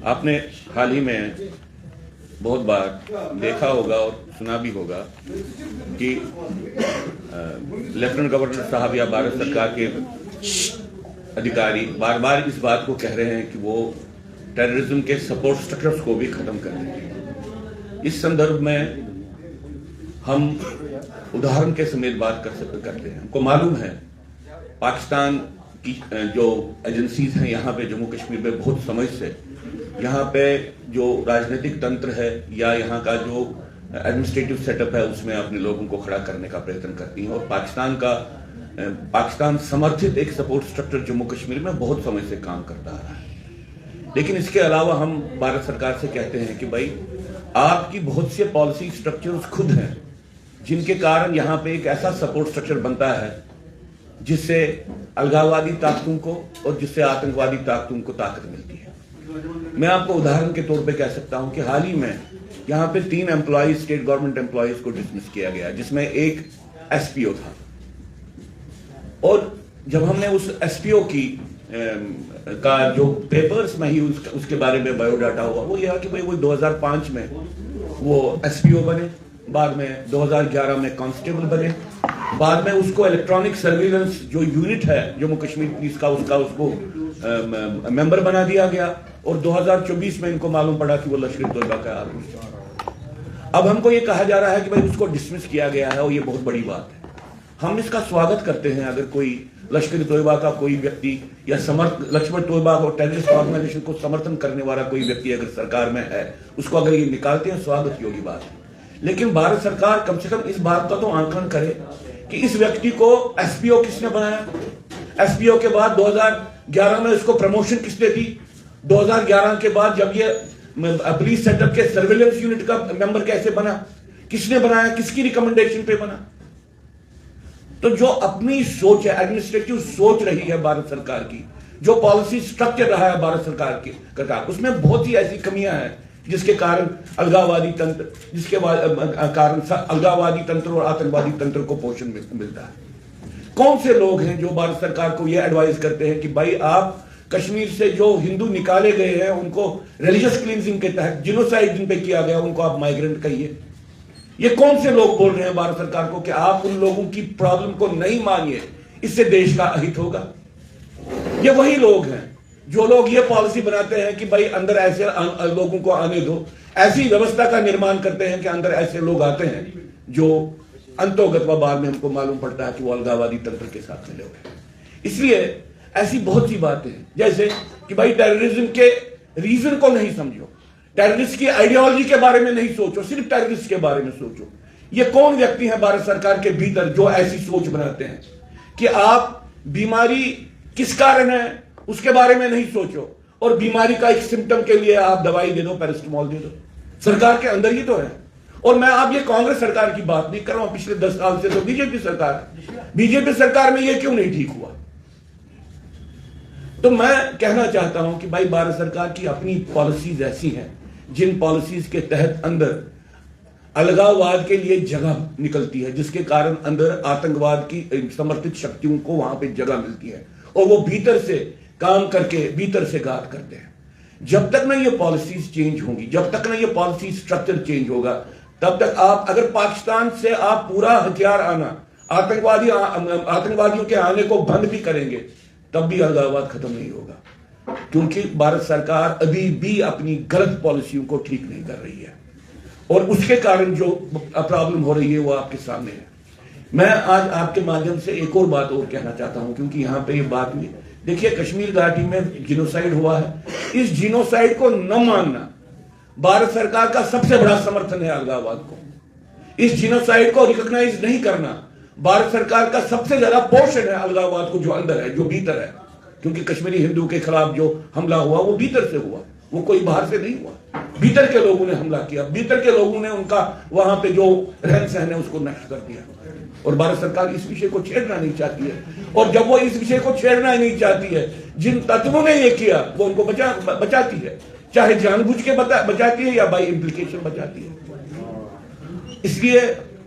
आपने हाल ही में बहुत बार देखा होगा और सुना भी होगा कि लेफ्टिनेंट गवर्नर साहब या भारत सरकार के अधिकारी बार बार इस बात को कह रहे हैं कि वो टेररिज्म के सपोर्ट स्ट्रक्चर्स को भी खत्म कर देंगे। इस संदर्भ में हम उदाहरण के समेत बात करते हैं। हमको मालूम है पाकिस्तान की जो एजेंसीज हैं यहाँ पे जम्मू कश्मीर में बहुत समय से यहाँ पे जो राजनीतिक तंत्र है या यहाँ का जो एडमिनिस्ट्रेटिव सेटअप है उसमें अपने लोगों को खड़ा करने का प्रयत्न करती हैं और पाकिस्तान समर्थित एक सपोर्ट स्ट्रक्चर जम्मू कश्मीर में बहुत समय से काम करता आ रहा है। लेकिन इसके अलावा हम भारत सरकार से कहते हैं कि भाई आपकी बहुत से पॉलिसी स्ट्रक्चर्स खुद हैं जिनके कारण यहाँ पे एक ऐसा सपोर्ट स्ट्रक्चर बनता है जिससे अलगाववादी ताकतों को और जिससे आतंकवादी ताकतों को ताकत मिलती है। मैं आपको उदाहरण के तौर पे कह सकता हूं कि हाल ही में यहाँ पे 3 एम्प्लॉइज स्टेट गवर्नमेंट एम्प्लॉइज को डिसमिस किया गया जिसमें एक एसपीओ था। और जब हमने उस एसपीओ की का जो पेपर्स में ही उसके बारे में बायोडाटा हुआ वो यह कि भाई वो 2005 में वो एसपीओ बने, बाद में 2011 में कांस्टेबल बने, बाद में उसको इलेक्ट्रॉनिक सर्विलेंस जो यूनिट है जम्मू कश्मीर पुलिस का उसको मेंबर बना दिया गया और 2024 में इनको मालूम पड़ा कि वो लश्कर तोयबा का आदमी है। अब हमको ये कहा जा रहा है कि भाई उसको डिसमिस किया गया है और ये बहुत बड़ी बात है। हम इसका स्वागत करते हैं अगर कोई लश्कर तोयबा का कोई व्यक्ति या लश्कर तोयबा और टेररिस्ट ऑर्गेनाइजेशन को समर्थन करने वाला कोई व्यक्ति अगर सरकार में है उसको अगर ये निकालते हैं स्वागत योग्य बात है। लेकिन भारत सरकार कम से कम इस बात का तो आंकलन करे कि इस व्यक्ति को एसपीओ किसने बनाया, एसपीओ के बाद 2011 में इसको प्रमोशन किसने दी, 2011 के बाद जब ये पुलिस सेटअप के सर्विलेंस यूनिट का मेंबर कैसे बना, किसने बनाया, किसकी रिकमेंडेशन पे बना। तो जो अपनी सोच है, एडमिनिस्ट्रेटिव सोच रही है भारत सरकार की, जो पॉलिसी स्ट्रक्चर रहा है भारत सरकार के उसमें बहुत ही ऐसी कमियां हैं जिसके कारण अलगाववादी तंत्र और आतंकवादी तंत्र को पोषण मिलता है। कौन से लोग हैं जो भारत सरकार को यह एडवाइस करते हैं कि भाई आप कश्मीर से जो हिंदू निकाले गए हैं उनको रिलीजियस क्लींजिंग के तहत जिनोसाइड जिन पे किया गया उनको आप माइग्रेंट कहिए। ये कौन से लोग बोल रहे हैं भारत सरकार को कि आप उन लोगों की प्रॉब्लम को नहीं मानिए, इससे देश का अहित होगा। ये वही लोग हैं जो लोग ये पॉलिसी बनाते हैं कि भाई अंदर ऐसे लोगों को आने दो, ऐसी व्यवस्था का निर्माण करते हैं कि अंदर ऐसे लोग आते हैं जो अंतोगत बाद में हमको मालूम पड़ता है कि वो अलगाववादी तंत्र के साथ मिले हुए। इसलिए ऐसी बहुत सी बातें हैं जैसे कि भाई टेररिज्म के रीजन को नहीं समझो, टेररिस्ट की आइडियोलॉजी के बारे में नहीं सोचो, सिर्फ टेररिस्ट के बारे में सोचो। ये कौन व्यक्ति है भारत सरकार के भीतर जो ऐसी सोच बनाते हैं कि आप बीमारी किस कारण है उसके बारे में नहीं सोचो और बीमारी का एक सिम्टम के लिए आप दवाई दे दो, पैरासिटामोल दे दो। सरकार के अंदर ही तो है। और मैं आप ये कांग्रेस सरकार की बात नहीं कर रहा हूं, पिछले 10 साल से तो बीजेपी सरकार में ये क्यों नहीं ठीक हुआ। तो मैं कहना चाहता हूं कि भाई भारत सरकार की अपनी पॉलिसीज ऐसी हैं जिन पॉलिसीज के तहत अंदर अलगाववाद के लिए जगह निकलती है, जिसके कारण अंदर आतंकवाद की समर्थित शक्तियों को वहां पे जगह मिलती है और वो भीतर से काम करके भीतर से घात करते हैं। जब तक ना ये पॉलिसीज चेंज होंगी, जब तक ना ये पॉलिसी स्ट्रक्चर चेंज होगा, तब तक आप अगर पाकिस्तान से आप पूरा हथियार आना आतंकवादियों के आने को बंद भी करेंगे तब भी अलगाववाद खत्म नहीं होगा, क्योंकि भारत सरकार अभी भी अपनी गलत पॉलिसियों को ठीक नहीं कर रही है और उसके कारण जो प्रॉब्लम हो रही है वो आपके सामने है। मैं आज आपके माध्यम से एक और बात और कहना चाहता हूं क्योंकि यहां पे ये बात हुई। देखिए कश्मीर घाटी में जिनोसाइड हुआ है, इस जिनोसाइड को न मानना भारत सरकार का सबसे बड़ा समर्थन है अलगाववाद को। इस जिनोसाइड को रिकॉग्नाइज नहीं करना भारत सरकार का सबसे ज्यादा पोषण है अलगाववाद को, जो अंदर है, जो भीतर है। क्योंकि कश्मीरी हिंदू के खिलाफ जो हमला हुआ वो भीतर से हुआ, वो कोई बाहर से नहीं हुआ। भीतर के लोगों ने हमला किया, भीतर के लोगों ने उनका वहां पे जो रहन सहन है उसको नष्ट कर दिया और भारत सरकार इस विषय को छेड़ना नहीं चाहती है। और जब वो इस विषय को छेड़ना ही नहीं चाहती है, जिन तत्वों ने ये किया वो उनको बचाती है, चाहे जानबूझ के बचाती है या बाय इम्प्लीकेशन बचाती है। इसलिए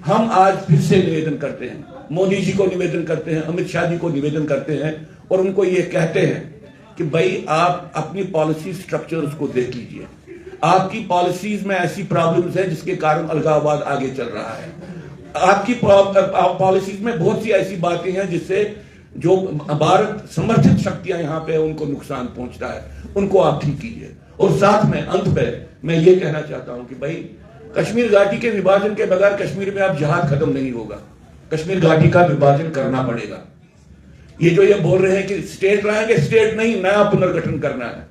हम आज फिर से निवेदन करते हैं, मोदी जी को निवेदन करते हैं, अमित शाह जी को निवेदन करते हैं और उनको ये कहते हैं कि भाई आप अपनी पॉलिसी स्ट्रक्चर्स को देख लीजिए। आपकी पॉलिसीज में ऐसी प्रॉब्लम्स है जिसके कारण अलगाववाद आगे चल रहा है। आपकी पॉलिसीज में बहुत सी ऐसी बातें हैं जिससे जो भारत समर्थित शक्तियां यहां पे उनको नुकसान पहुंचता है, उनको आप ठीक कीजिए। और साथ में अंत पे मैं ये कहना चाहता हूं कि भाई कश्मीर घाटी के विभाजन के बगैर कश्मीर में अब जिहाद खत्म नहीं होगा। कश्मीर घाटी का विभाजन करना पड़ेगा। ये जो ये बोल रहे हैं कि स्टेट लाएंगे, स्टेट नहीं, नया पुनर्गठन करना है।